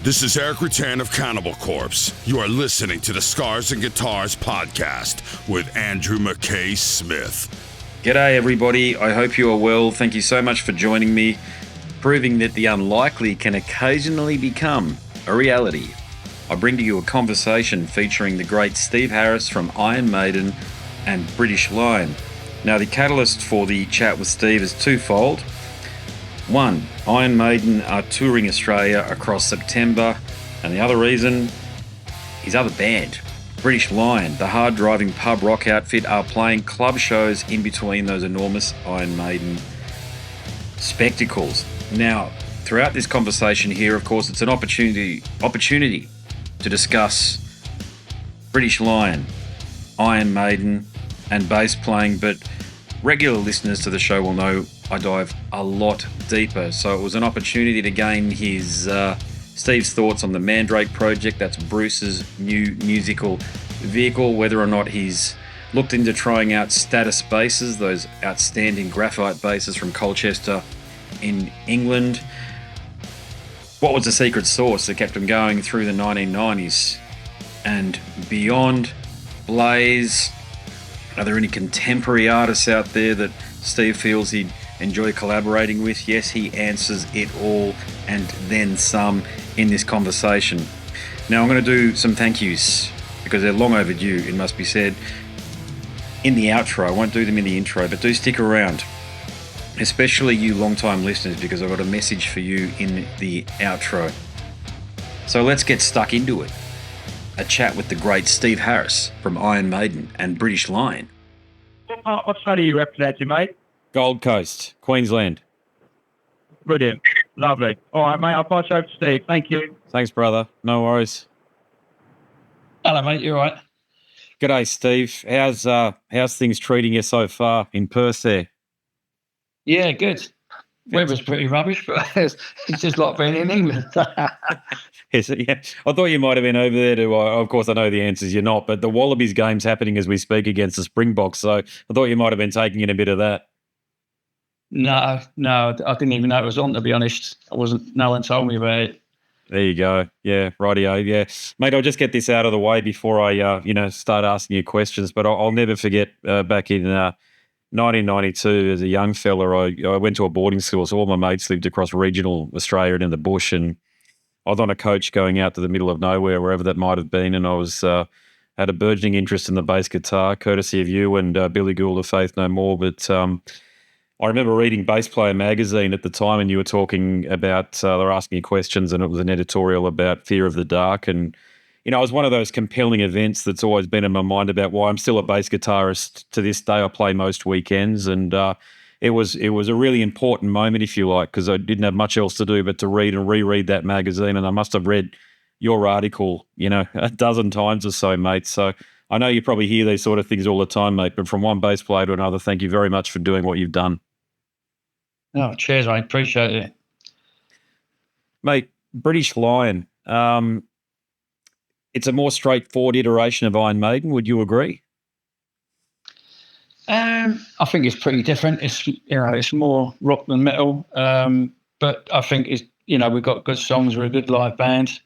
This is Eric Rutan of Cannibal Corpse. You are listening to the Scars and Guitars podcast with Andrew McKay Smith. G'day everybody, I hope you are well. Thank you so much for joining me, proving that the unlikely can occasionally become a reality. I bring to you a conversation featuring the great Steve Harris from Iron Maiden and British Lion. Now the catalyst for the chat with Steve is twofold. One, Iron Maiden are touring Australia across September, and the other reason, his other band, British Lion, the hard-driving pub rock outfit, are playing club shows in between those enormous Iron Maiden spectacles. Now, throughout this conversation here, of course, it's an opportunity to discuss British Lion, Iron Maiden, and bass playing, but regular listeners to the show will know I dive a lot deeper. So it was an opportunity to gain Steve's thoughts on the Mandrake project. That's Bruce's new musical vehicle, whether or not he's looked into trying out status basses, those outstanding graphite basses from Colchester in England. What was the secret sauce that kept him going through the 1990s and beyond? Blaze. Are there any contemporary artists out there that Steve feels he'd enjoy collaborating with? Yes, he answers it all and then some in this conversation. Now I'm going to do some thank yous because they're long overdue, it must be said, in the outro. I won't do them in the intro, but do stick around, especially you long-time listeners, because I've got a message for you in the outro. So let's get stuck into it. A chat with the great Steve Harris from Iron Maiden and British Lion. What state are you representing, mate? Gold Coast, Queensland. Brilliant. Lovely. All right, mate, I'll pass over to Steve. Thank you. Thanks, brother. No worries. Hello, mate. You all right? G'day, Steve. How's things treating you so far in Perth there? Yeah, good. Weather's pretty rubbish, but it's just like being in England. Yes, yeah. I thought you might have been over there to, of course I know the answer is you're not, but the Wallabies game's happening as we speak against the Springboks, so I thought you might have been taking in a bit of that. No, I didn't even know it was on, to be honest. No one told me about it. There you go. Yeah, rightio. Yeah. Mate, I'll just get this out of the way before I, start asking you questions, but I'll never forget back in 1992 as a young fella, I went to a boarding school, so all my mates lived across regional Australia and in the bush, and I was on a coach going out to the middle of nowhere, wherever that might have been, and I was had a burgeoning interest in the bass guitar, courtesy of you and Billy Gould of Faith No More, but I remember reading Bass Player magazine at the time, and you were talking about, they were asking you questions, and it was an editorial about Fear of the Dark. And, it was one of those compelling events that's always been in my mind about why I'm still a bass guitarist to this day. I play most weekends, and it was a really important moment, if you like, because I didn't have much else to do but to read and reread that magazine. And I must have read your article, a dozen times or so, mate. So I know you probably hear these sort of things all the time, mate, but from one bass player to another, thank you very much for doing what you've done. Oh, cheers, mate. Appreciate it. Mate, British Lion, it's a more straightforward iteration of Iron Maiden. Would you agree? I think it's pretty different. It's more rock than metal, but I think we've got good songs. We're a good live band.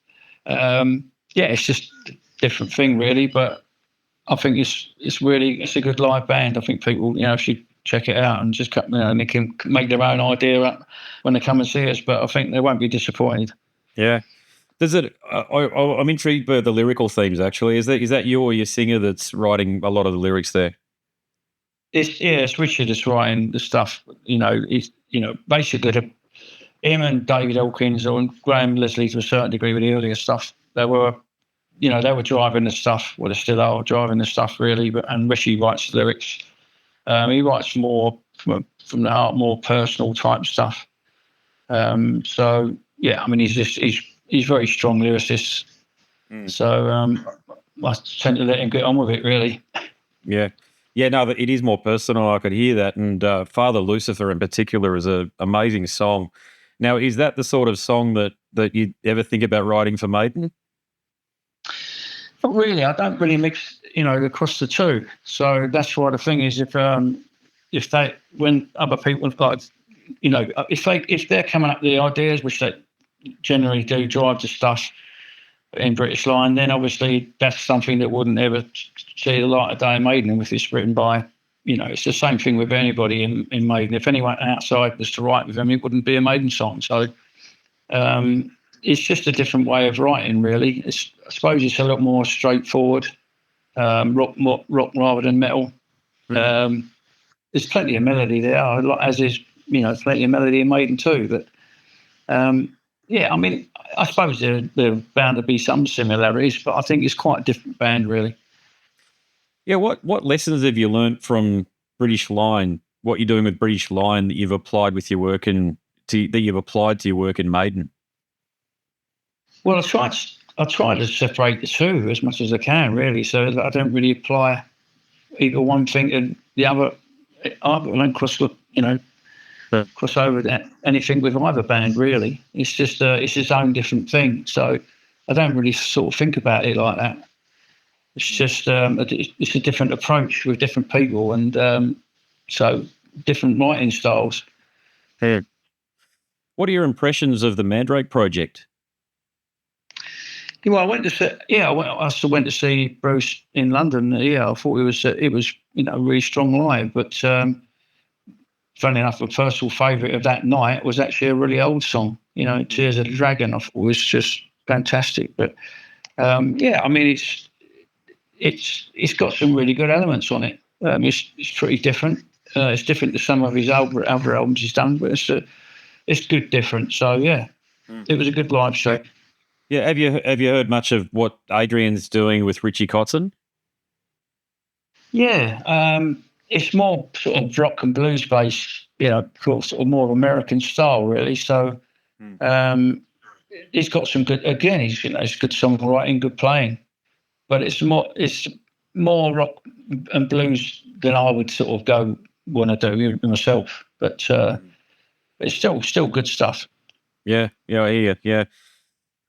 It's just a different thing, really. But I think it's a good live band. I think people should check it out and just and they can make their own idea up when they come and see us. But I think they won't be disappointed. Yeah. Does it? I'm intrigued by the lyrical themes. Actually, is that you or your singer that's writing a lot of the lyrics there? It's Richard that's writing the stuff. He's basically him and David Elkins and Graham Leslie to a certain degree with the earlier stuff. They were driving the stuff. Well, they still are driving the stuff really. And Richie writes the lyrics. He writes more from the heart, more personal type stuff. He's very strong lyricist. So I tend to let him get on with it, really. Yeah. Yeah, no, it is more personal. I could hear that. And Father Lucifer in particular is an amazing song. Now, is that the sort of song that you ever think about writing for Maiden? Not really. I don't really mix, across the two. So that's why the thing is, when other people like, if they're coming up with the ideas, which they generally do drive the stuff in British Lion, then obviously that's something that wouldn't ever see the light of day in Maiden if it's written by, it's the same thing with anybody in Maiden. If anyone outside was to write with them, it wouldn't be a Maiden song. So it's just a different way of writing, really. I suppose it's a lot more straightforward, rock rather than metal. There's plenty of melody there, as is, plenty of melody in Maiden too. But I mean, I suppose there are bound to be some similarities, but I think it's quite a different band, really. Yeah, what lessons have you learnt from British Lion? What you're doing with British Lion that you've applied with your work that you've applied to your work in Maiden? Well, I try to separate the two as much as I can, really, so that I don't really apply either one thing and the other. I don't cross over anything with either band, really. It's just it's its own different thing. So I don't really sort of think about it like that. It's just it's a different approach with different people, and so different writing styles. Yeah. What are your impressions of the Mandrake project? Well, I still went to see Bruce in London. Yeah, I thought it was really strong live, but funny enough, the personal favourite of that night was actually a really old song. Tears of the Dragon. I thought was just fantastic. But I mean, it's got some really good elements on it. It's pretty different. It's different to some of his other albums he's done, but it's good different. So yeah, It was a good live show. Yeah, have you heard much of what Adrian's doing with Richie Kotzen? Yeah, it's more sort of rock and blues based, sort of more American style, really. So he's got some good. Again, he's good songwriting, good playing, but it's more rock and blues than I would sort of want to do myself. But it's still good stuff. Yeah, I hear you. Yeah.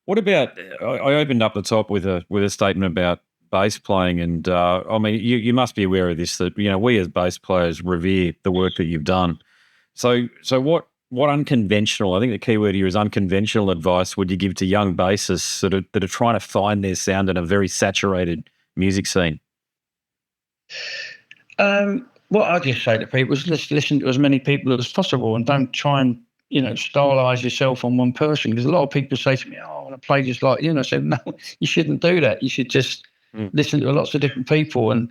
What about? I opened up the top with a statement about bass playing, and I mean, you must be aware of this, that we as bass players revere the work that you've done. So what unconventional? I think the key word here is unconventional advice would you give to young bassists that are trying to find their sound in a very saturated music scene? What I just say to people is listen to as many people as possible, and don't try and stylize yourself on one person, because a lot of people say to me, "Oh, I want to play just like you." And I said, "No, you shouldn't do that. You should just listen to lots of different people and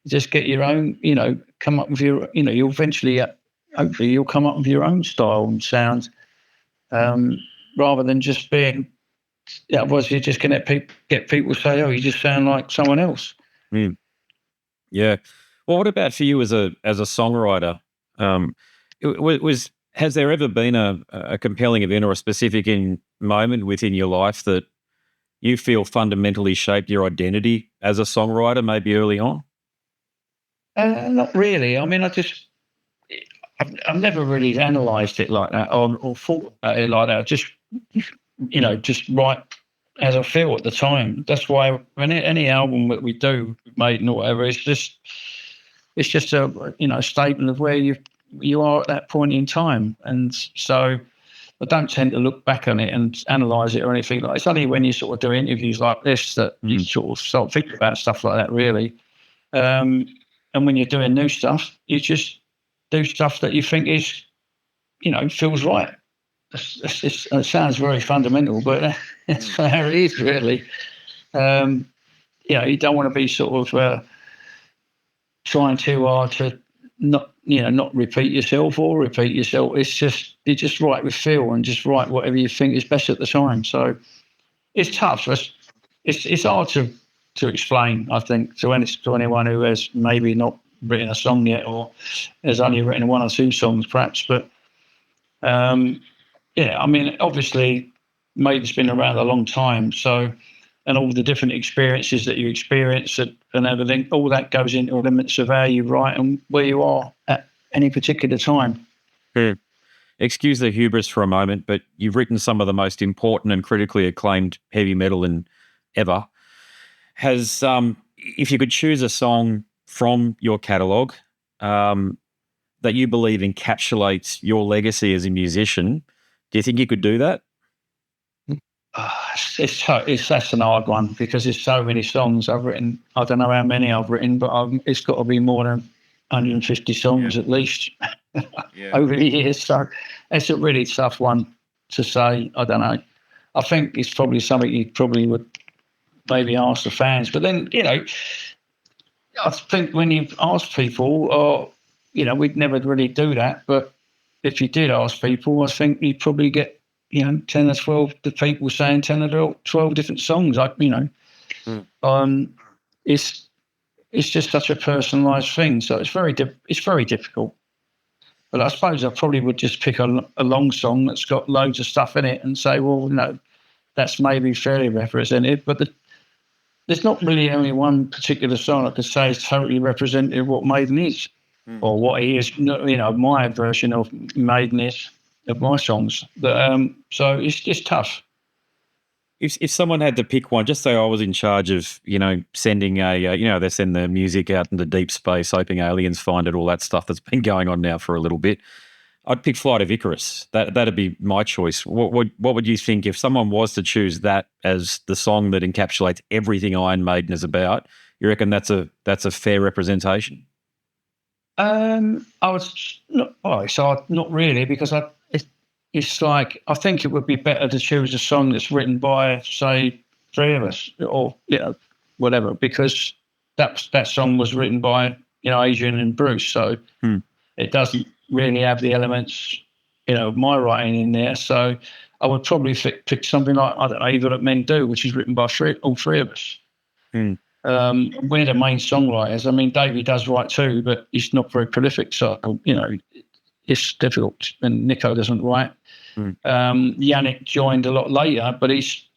just get your own. Come up with your. You'll eventually, hopefully, you'll come up with your own style and sound, rather than just being. Yeah, otherwise you're just going to get people say, "Oh, you just sound like someone else." Yeah. Well, what about for you as a songwriter? Has there ever been a compelling event or a specific moment within your life that you feel fundamentally shaped your identity as a songwriter, maybe early on? Not really. I mean, I've never really analysed it like that or thought about it like that. Just write as I feel at the time. That's why when any album that we do, Maiden or whatever, it's just a statement of where you are at that point in time. And so I don't tend to look back on it and analyse it or anything like that. It's only when you sort of do interviews like this that you sort of start thinking about stuff like that, really. And when you're doing new stuff, you just do stuff that you think is, feels right. It sounds very fundamental, but that's how it is, really. You don't want to be sort of trying too hard to not repeat yourself or repeat yourself. You just write with feel and just write whatever you think is best at the time. So it's tough. It's hard to explain, I think, to anyone who has maybe not written a song yet or has only written one or two songs, perhaps. But I mean, obviously, Maiden's been around a long time, so. And all the different experiences that you experience and everything, all that goes into elements of how you write and where you are at any particular time. Excuse the hubris for a moment, but you've written some of the most important and critically acclaimed heavy metal ever. If you could choose a song from your catalogue that you believe encapsulates your legacy as a musician, do you think you could do that? That's an hard one because there's so many songs I've written. I don't know how many I've written, but it's got to be more than 150 songs at least over the years. So it's a really tough one to say. I don't know. I think it's probably something you probably would maybe ask the fans. But then, I think when you ask people, or, we'd never really do that. But if you did ask people, I think you'd probably get, 10 or 12 the people saying 10 or 12 different songs. It's just such a personalised thing. So it's very difficult. But I suppose I probably would just pick a long song that's got loads of stuff in it and say, well, that's maybe fairly representative. But there's not really only one particular song I could say is totally representative of what Maiden is, or what he is. My version of Maiden is of my songs. So it's just tough. If someone had to pick one, just say I was in charge of, sending they send the music out into deep space, hoping aliens find it, all that stuff that's been going on now for a little bit. I'd pick Flight of Icarus. That'd be my choice. What would you think if someone was to choose that as the song that encapsulates everything Iron Maiden is about? You reckon that's a fair representation? Not really, because it's like, I think it would be better to choose a song that's written by, say, three of us, or whatever, because that song was written by Adrian and Bruce, so it doesn't really have the elements of my writing in there. So I would probably pick something like, I don't know, Evil That Men Do, which is written by all three of us. We're the main songwriters. I mean, Davey does write too, but he's not very prolific, so it's difficult. And Nico doesn't write. Yannick joined a lot later, but he's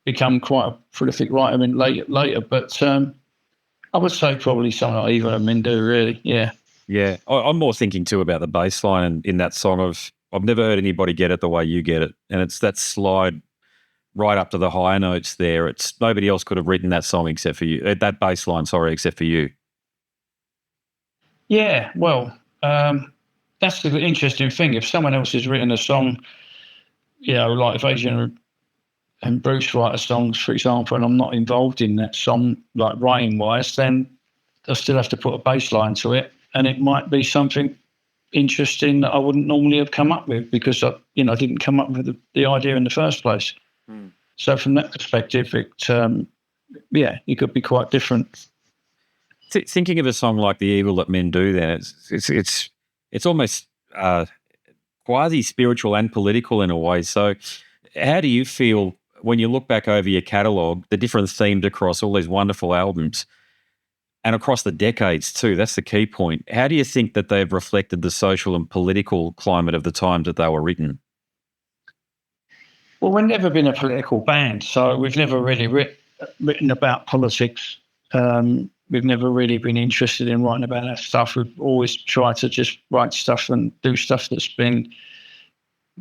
become quite a prolific writer later. But I would say probably something like Evil That Men Do, really. Yeah. Yeah, I'm more thinking too about the bass line in that song of, I've never heard anybody get it the way you get it. And it's that slide right up to the higher notes there. It's nobody else could have written that song except for you, that bass line, except for you. Yeah, well, that's the interesting thing. If someone else has written a song, like if Adrian and Bruce write a song, for example, and I'm not involved in that song, like writing-wise, then I still have to put a bass line to it. And it might be something interesting that I wouldn't normally have come up with because I didn't come up with the idea in the first place. So from that perspective, it could be quite different. Thinking of a song like The Evil That Men Do, then it's almost quasi-spiritual and political in a way. So how do you feel when you look back over your catalogue, the different themes across all these wonderful albums? And across the decades too, that's the key point. How do you think that they've reflected the social and political climate of the times that they were written? Well, we've never been a political band, so we've never really written about politics. We've never really been interested in writing about that stuff. We've always tried to just write stuff and do stuff that's been,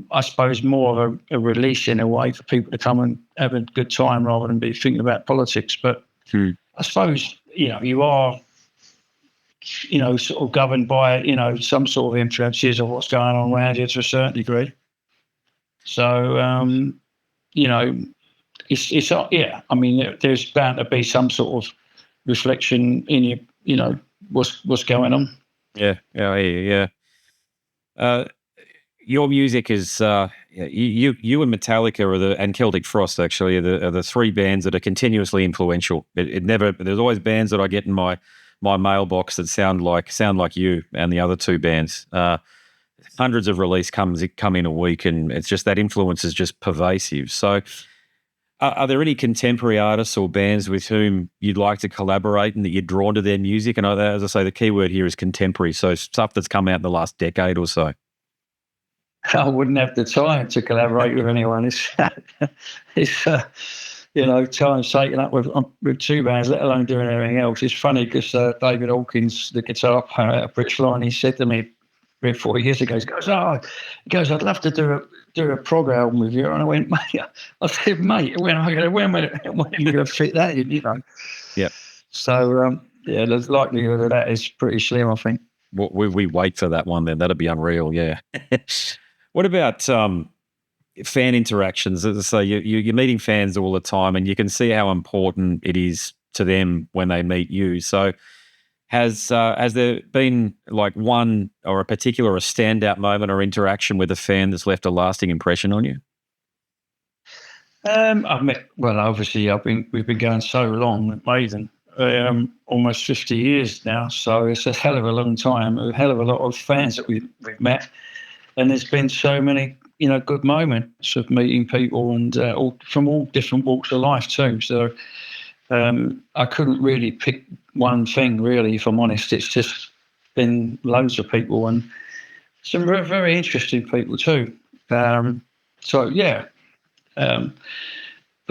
I suppose, more of a release in a way for people to come and have a good time rather than be thinking about politics. But I suppose, you are, sort of governed by, some sort of influences of what's going on around you to a certain degree. So, it's I mean, there's bound to be some sort of reflection in you, what's going on. Yeah. Your music is you and Metallica and Celtic Frost actually are the three bands that are continuously influential. There's always bands that I get in my mailbox that sound like you and the other two bands. Hundreds of releases come in a week, and it's just that influence is just pervasive. So, are there any contemporary artists or bands with whom you'd like to collaborate and that you're drawn to their music? And as I say, the key word here is contemporary. So stuff that's come out in the last decade or so. I wouldn't have the time to collaborate with anyone. It's time's taken up with two bands, let alone doing anything else. It's funny because David Hawkins, the guitar player at Brisbane, he said to me 3 or 4 years ago, he goes, I'd love to do a prog album with you. And I went, mate, when am I going to fit that in, Yeah. So, the likelihood of that is pretty slim, I think. We wait for that one then. That'd be unreal, yeah. What about fan interactions. So you're meeting fans all the time, and you can see how important it is to them when they meet you. So has there been like one or a standout moment or interaction with a fan that's left a lasting impression on you? Obviously we've been going so long at Maiden, almost 50 years now. So it's a hell of a long time, a hell of a lot of fans that we've met. And there's been so many, good moments of meeting people and from all different walks of life too. So I couldn't really pick one thing, really, if I'm honest. It's just been loads of people and some very, very interesting people too. But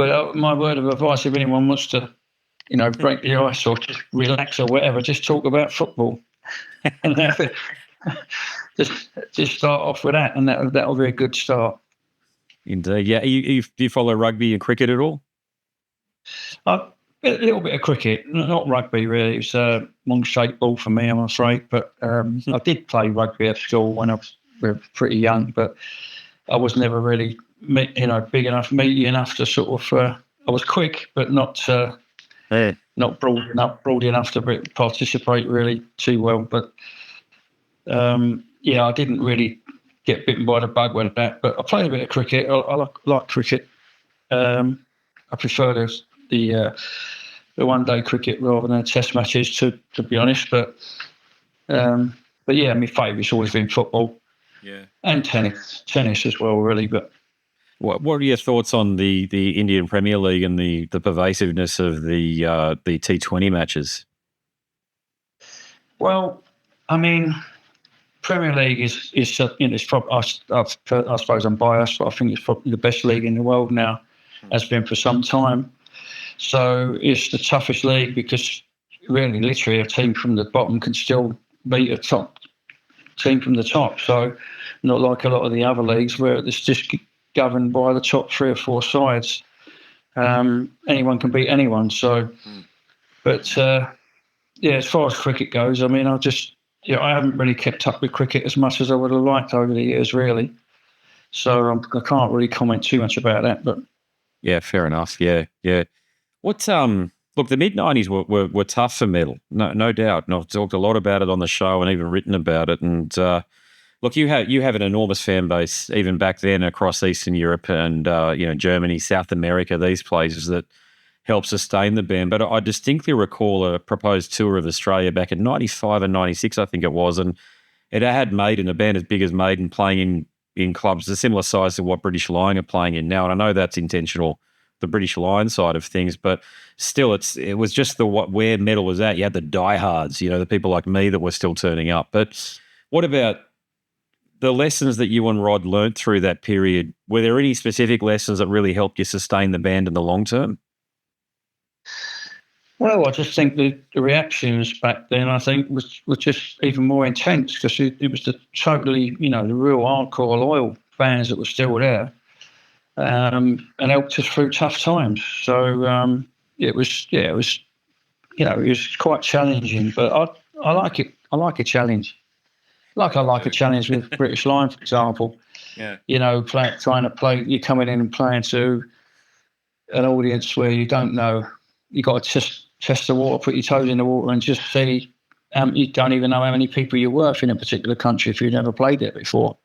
my word of advice, if anyone wants to, break the ice or just relax or whatever, just talk about football. And just start off with that, and that'll be a good start. Indeed, yeah. Do you follow rugby and cricket at all? A little bit of cricket, not rugby really. It was long shaped ball for me, I'm afraid. But I did play rugby at school when I was pretty young, but I was never really, big enough, meaty enough to sort of. I was quick, but not broad enough to participate really too well. But I didn't really get bitten by the bug with that. But I played a bit of cricket. I like cricket. I prefer the one-day cricket rather than Test matches, to be honest. But yeah, my favourite's always been football. Yeah, and tennis as well, really. But what are your thoughts on the Indian Premier League and the pervasiveness of the T20 matches? Well, I mean, Premier League is it's probably, I suppose I'm biased, but I think it's probably the best league in the world now. Has been for some time. So it's the toughest league because really, literally, a team from the bottom can still beat a top team from the top. So not like a lot of the other leagues where it's just governed by the top 3 or 4 sides. Anyone can beat anyone. So, but as far as cricket goes, I mean, I haven't really kept up with cricket as much as I would have liked over the years, really. So I can't really comment too much about that. But yeah, fair enough. Yeah. What look, the mid-90s were tough for metal, no doubt. And I've talked a lot about it on the show and even written about it. And look, you have an enormous fan base even back then across Eastern Europe and Germany, South America, these places that helped sustain the band. But I distinctly recall a proposed tour of Australia back in 95 and 96, I think it was, and it had Maiden, a band as big as Maiden, playing in clubs a similar size to what British Lion are playing in now. And I know that's intentional, the British Lion side of things, but still it was just where metal was at. You had the diehards, the people like me that were still turning up. But what about the lessons that you and Rod learnt through that period? Were there any specific lessons that really helped you sustain the band in the long term? Well, I just think the reactions back then, I think, was just even more intense because it was the totally, the real hardcore loyal fans that were still there, and helped us through tough times. So it was quite challenging, but I like it. I like a challenge. Like I like a challenge with British Lion, for example. Yeah. Trying to play, you're coming in and playing to an audience where you don't know. You got to test the water, put your toes in the water, and just see. You don't even know how many people you're worth in a particular country if you've never played it before.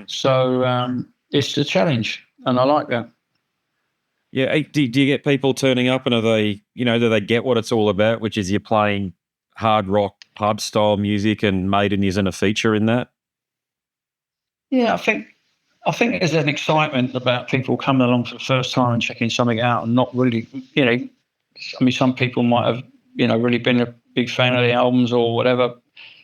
So it's a challenge, and I like that. Yeah. Do you get people turning up, and do they get what it's all about, which is you're playing hard rock, pub style music, and Maiden isn't a feature in that? Yeah, I think there's an excitement about people coming along for the first time and checking something out, and not really, some people might have, really been a big fan of the albums or whatever,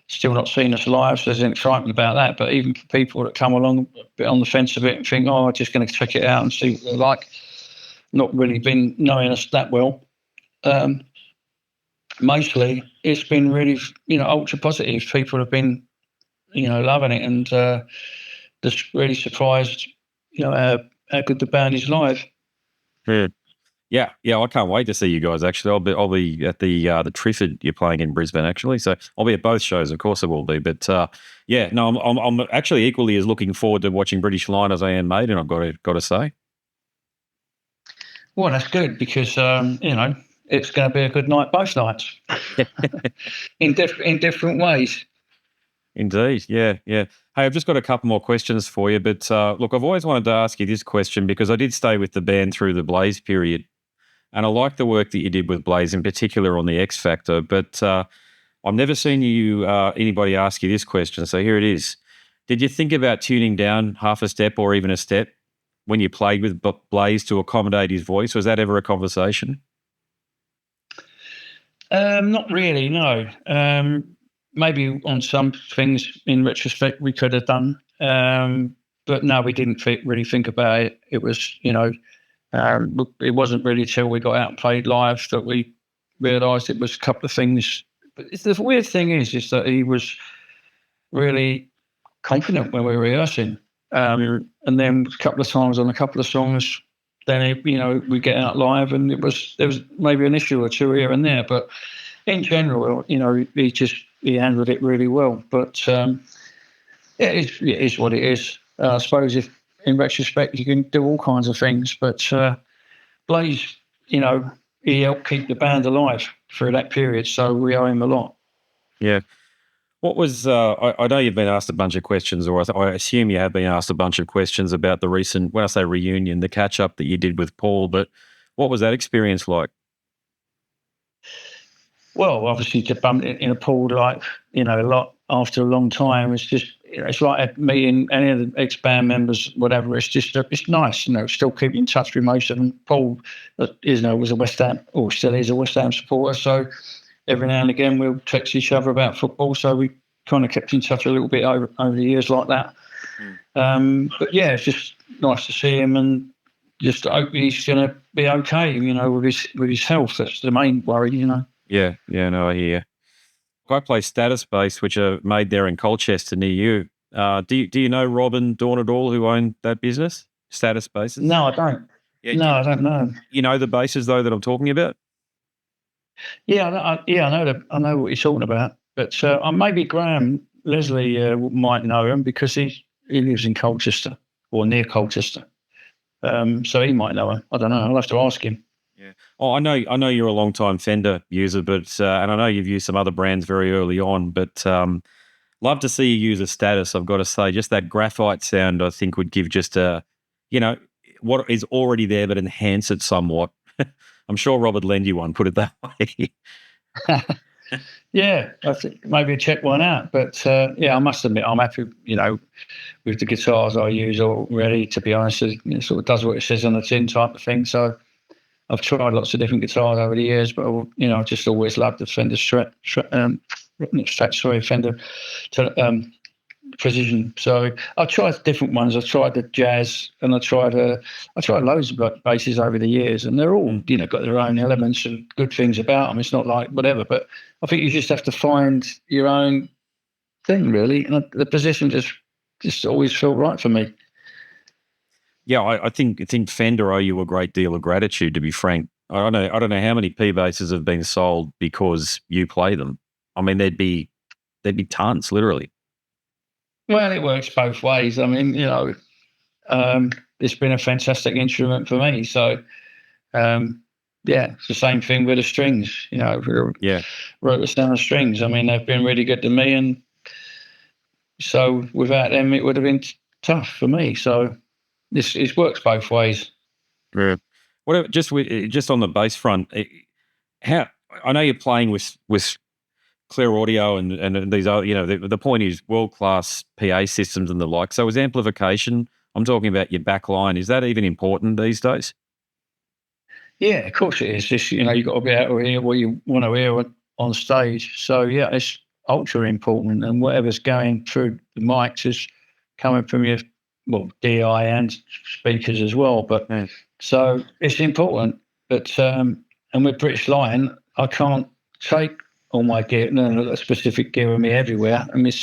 still not seen us live. So there's an excitement about that. But even for people that come along a bit on the fence a bit and think, I'm just going to check it out and see what they're like, not really been knowing us that well. Mostly it's been really, ultra positive. People have been, loving it and just really surprised, how good the band is live. Yeah. Yeah, I can't wait to see you guys. Actually, I'll be at the Triffid you're playing in Brisbane. Actually, so I'll be at both shows. Of course, I will be. But yeah, no, I'm actually equally as looking forward to watching British Lion as I am Maiden. I've got to say. Well, that's good because it's going to be a good night both nights, in different ways. Indeed, yeah. Hey, I've just got a couple more questions for you. But look, I've always wanted to ask you this question because I did stay with the band through the Blaze period. And I like the work that you did with Blaze, in particular on the X Factor. But I've never seen anybody ask you this question. So here it is. Did you think about tuning down half a step or even a step when you played with Blaze to accommodate his voice? Was that ever a conversation? Not really, no. Maybe on some things in retrospect we could have done. But no, we didn't really think about it. It was, it wasn't really till we got out and played live that we realised it was a couple of things. But the weird thing is that he was really confident when we were rehearsing. And then a couple of times on a couple of songs, then we get out live and there was maybe an issue or two here and there. But in general, he handled it really well. But it is what it is. I suppose if in retrospect you can do all kinds of things, but Blaze, he helped keep the band alive through that period, so we owe him a lot. Yeah. What was, I know you've been asked a bunch of questions, or I assume you have been asked a bunch of questions about the recent, when I say reunion, the catch-up that you did with Paul, but what was that experience like? Well, obviously to bump in a Paul like, a lot after a long time, it's just, it's like meeting any of the ex-band members, whatever. It's just, it's nice, still keep in touch with most of them. Paul, was a West Ham, or still is a West Ham supporter, so every now and again we'll text each other about football, so we kind of kept in touch a little bit over the years like that. But yeah, it's just nice to see him and just hope he's going to be okay, with his health. That's the main worry, Yeah, no, I hear. I play Status Bass, which are made there in Colchester near you. Do you know Rob and Dawn at all, who own that business, Status Basses? No, I don't. Yeah, I don't know. You know the basses though that I'm talking about? Yeah, I know what you're talking about. But maybe Graham Leslie might know him because he lives in Colchester or near Colchester. So he might know him. I don't know. I'll have to ask him. Yeah. Oh, I know you're a long time Fender user, but and I know you've used some other brands very early on, but love to see you use a Status. I've got to say, just that graphite sound, I think, would give just what is already there, but enhance it somewhat. I'm sure Rob would lend you one. Put it that way. Yeah, I think maybe check one out. But I must admit, I'm happy, with the guitars I use already. To be honest, it sort of does what it says on the tin, type of thing. So I've tried lots of different guitars over the years, but I just always loved the Fender Fender Precision. So I've tried different ones. I've tried the Jazz, and I tried loads of basses over the years, and they're all got their own elements and good things about them. It's not like whatever, but I think you just have to find your own thing, really. And the Precision just always felt right for me. Yeah, I think Fender owe you a great deal of gratitude, to be frank. I don't know how many P basses have been sold because you play them. I mean, there'd be tons, literally. Well, it works both ways. I mean, it's been a fantastic instrument for me. So, it's the same thing with the strings. Wrote us down the strings. I mean, they've been really good to me, and so without them, it would have been tough for me. So, it works both ways. Yeah. Whatever. Just on the bass front, how I know you're playing with Clear Audio and these other, the point is world-class PA systems and the like. So is amplification, I'm talking about your back line, is that even important these days? Yeah, of course it is. Just, you've got to be able to hear what you want to hear on stage. So, yeah, it's ultra important. And whatever's going through the mics is coming from your, DI and speakers as well. But so it's important. But, and with British Lion, I can't take all my gear, a specific gear with me everywhere. I mean,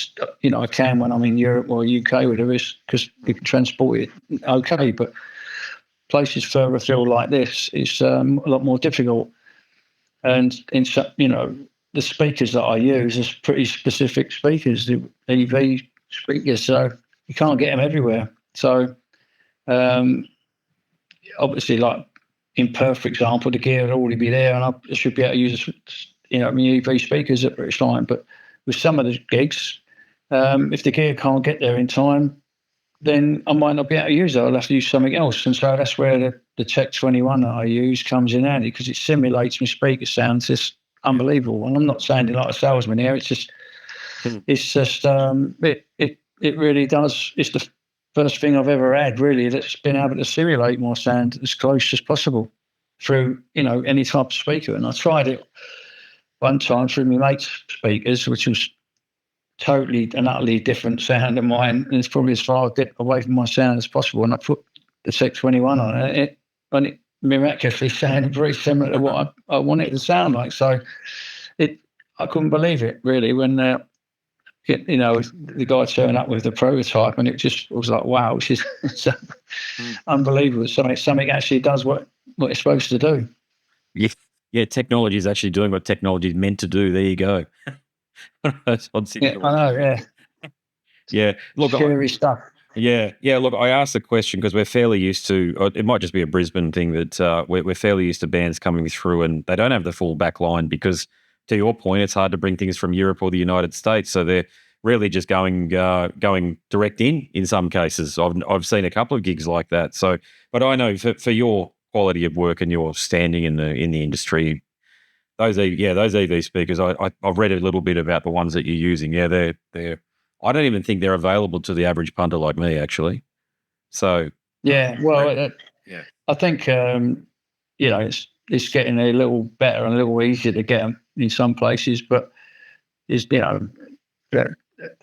I can when I'm in Europe or UK with this because you can transport it okay. But places further afield like this, it's a lot more difficult. And the speakers that I use are pretty specific speakers, the EV speakers, so you can't get them everywhere. So obviously, like in Perth, for example, the gear would already be there, and I should be able to use my EV speakers at British Line. But with some of the gigs, if the gear can't get there in time, then I might not be able to use it. I'll have to use something else. And so that's where the Tech 21 that I use comes in handy, because it simulates my speaker sounds just unbelievable. And I'm not sounding like a salesman here. It's just, it really does. It's the first thing I've ever had, really, that's been able to simulate my sound as close as possible through, any type of speaker. And I tried it one time through my mate's speakers, which was totally and utterly different sound than mine, and it's probably as far away from my sound as possible. And I put the Tech 21 on it, and it miraculously sounded very similar to what I wanted it to sound like. So I couldn't believe it, really, when the guy turned up with the prototype, and it just was like, wow, it's unbelievable. Something actually does what it's supposed to do. Yeah, technology is actually doing what technology is meant to do. There you go. I know, yeah. Yeah, look, scary stuff. Yeah. Look, I asked the question because we're fairly used to. It might just be a Brisbane thing that we're fairly used to bands coming through and they don't have the full back line because, to your point, it's hard to bring things from Europe or the United States, so they're really just going direct in some cases. I've seen a couple of gigs like that. So, but I know for your quality of work and your standing in the industry. Those EV speakers, I've read a little bit about the ones that you're using. Yeah, they're. I don't even think they're available to the average punter like me, actually. So yeah, well, I think it's getting a little better and a little easier to get them in some places, but the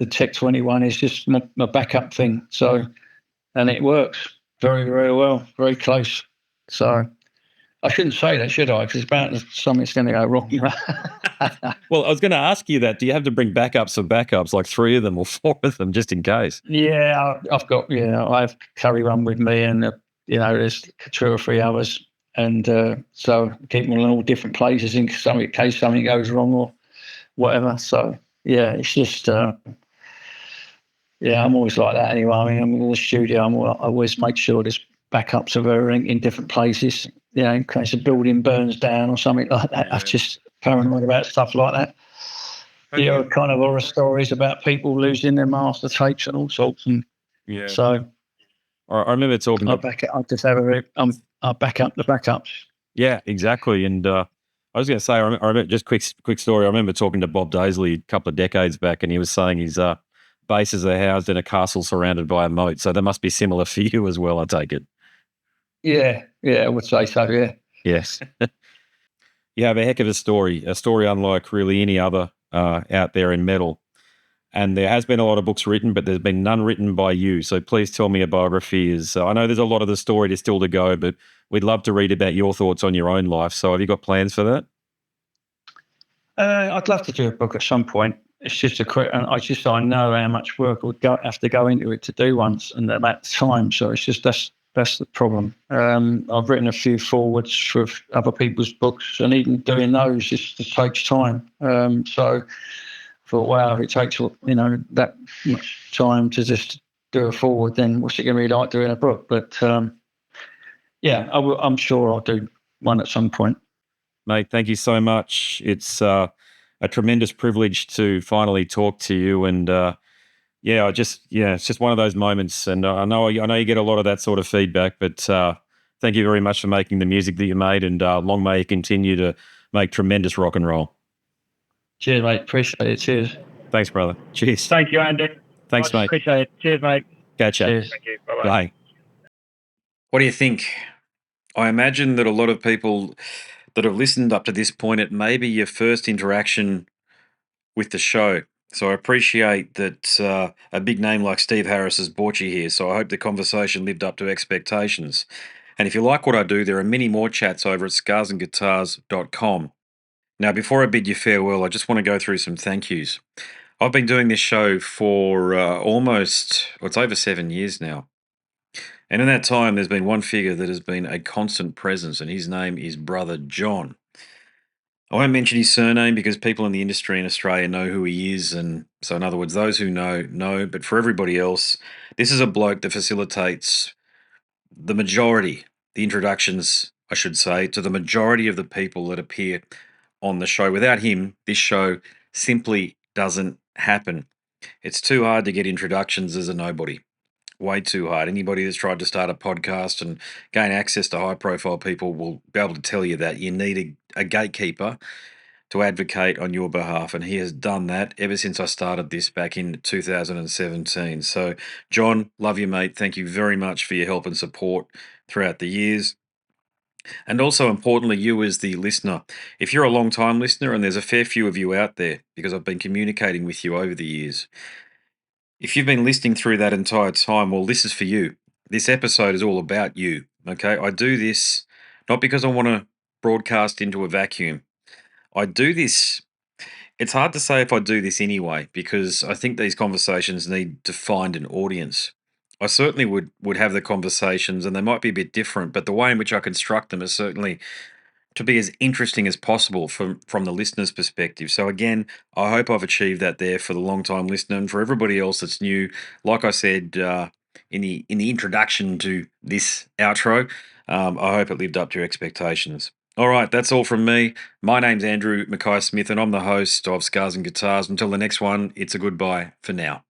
Tech 21 is just my backup thing. So, and it works very, very well, very close. So. I shouldn't say that, should I? Because it's about something's going to go wrong. Well, I was going to ask you that. Do you have to bring backups of backups, like 3 of them or 4 of them, just in case? Yeah, I've got. I have carry one with me, and there's 2 or 3 others, and so keep them in all different places in case something goes wrong or whatever. So yeah, it's just. I'm always like that anyway. I mean, I'm in the studio. I always make sure there's backups of everything in different places. In case a building burns down or something like that. I'm just paranoid about stuff like that. Kind of horror stories about people losing their master tapes and all sorts. And so I remember talking. I back up the backups. Yeah, exactly. And I was going to say, I remember just quick story. I remember talking to Bob Daisley a couple of decades back, and he was saying his bases are housed in a castle surrounded by a moat. So they must be similar for you as well, I take it. Yeah, I would say so, yeah. Yes. You have a heck of a story unlike really any other out there in metal. And there has been a lot of books written, but there's been none written by you. So please tell me a biography. I know there's a lot of the story to still to go, but we'd love to read about your thoughts on your own life. So have you got plans for that? I'd love to do a book at some point. It's just I know how much work would have to go into it to do once and at that time. So it's just that's the problem. I've written a few forwards for other people's books, and even doing those just takes time. So I thought, wow, if it takes that much time to just do a forward, then what's it going to be like doing a book? But I'm sure I'll do one at some point. Mate, thank you so much. It's a tremendous privilege to finally talk to you, and it's just one of those moments. And I know you get a lot of that sort of feedback, but thank you very much for making the music that you made, and long may you continue to make tremendous rock and roll. Cheers, mate. Appreciate it. Cheers. Thanks, brother. Cheers. Thank you, Andy. Thanks, mate. Appreciate it. Cheers, mate. Catch up. Cheers. Thank you. Bye-bye. Bye. What do you think? I imagine that a lot of people that have listened up to this point, it may be your first interaction with the show. So I appreciate that a big name like Steve Harris has brought you here. So I hope the conversation lived up to expectations. And if you like what I do, there are many more chats over at scarsandguitars.com. Now, before I bid you farewell, I just want to go through some thank yous. I've been doing this show for it's over 7 years now. And in that time, there's been one figure that has been a constant presence, and his name is Brother John. I won't mention his surname because people in the industry in Australia know who he is. And so, in other words, those who know. But for everybody else, this is a bloke that facilitates the majority, the introductions, I should say, to the majority of the people that appear on the show. Without him, this show simply doesn't happen. It's too hard to get introductions as a nobody. Way too hard. Anybody that's tried to start a podcast and gain access to high profile people will be able to tell you that you need a gatekeeper to advocate on your behalf. And he has done that ever since I started this back in 2017. So, John, love you, mate. Thank you very much for your help and support throughout the years. And also, importantly, you as the listener. If you're a long time listener, and there's a fair few of you out there because I've been communicating with you over the years, if you've been listening through that entire time, well, this is for you. This episode is all about you. Okay. I do this not because I want to broadcast into a vacuum. I do this. It's hard to say if I do this anyway, because I think these conversations need to find an audience. I certainly would have the conversations, and they might be a bit different, but the way in which I construct them is certainly to be as interesting as possible from the listener's perspective. So again, I hope I've achieved that there for the long time listener, and for everybody else that's new. Like I said in the introduction to this outro, I hope it lived up to your expectations. All right, that's all from me. My name's Andrew Mackay Smith, and I'm the host of Scars and Guitars. Until the next one, it's a goodbye for now.